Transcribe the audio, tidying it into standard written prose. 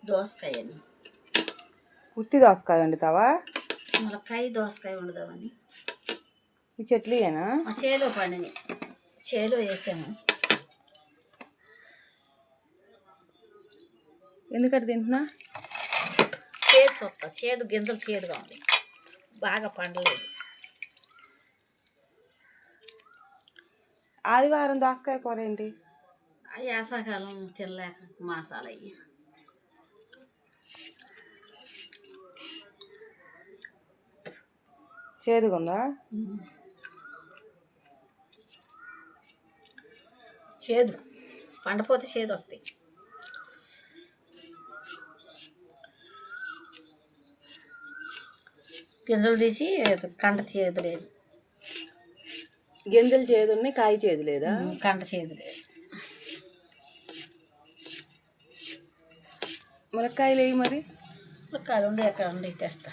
దోసకాయ అని ఉత్తి దోసకాయ వండుతావా? ములక్కాయ దోసకాయ వండుదామని. ఈ చెట్లుయేనా? చేలో పండిని, చేలో వేసాము. ఎందుకంటే తింటున్నా చేదు చొత్త, చేదు గింజలు చేదుగా ఉంది, బాగా పండలేదు. ఆదివారం దోసకాయ కూర ఏంటి? వేసాకాలం తినలేక మాసాలు అయ్యి. చేదుగా ఉందా? చేదు పండపోతే చేదు వస్తాయి. గింజలు తీసి కండ చేదు లేదు. గింజలు చేదు ఉన్నాయి, కాయ చేదు లేదా? కండ చేదు లేదు. ములక్కాయలు వేయి మరి. ములక్కాయలు ఉండి ఎక్కడ ఉండి తెస్తా.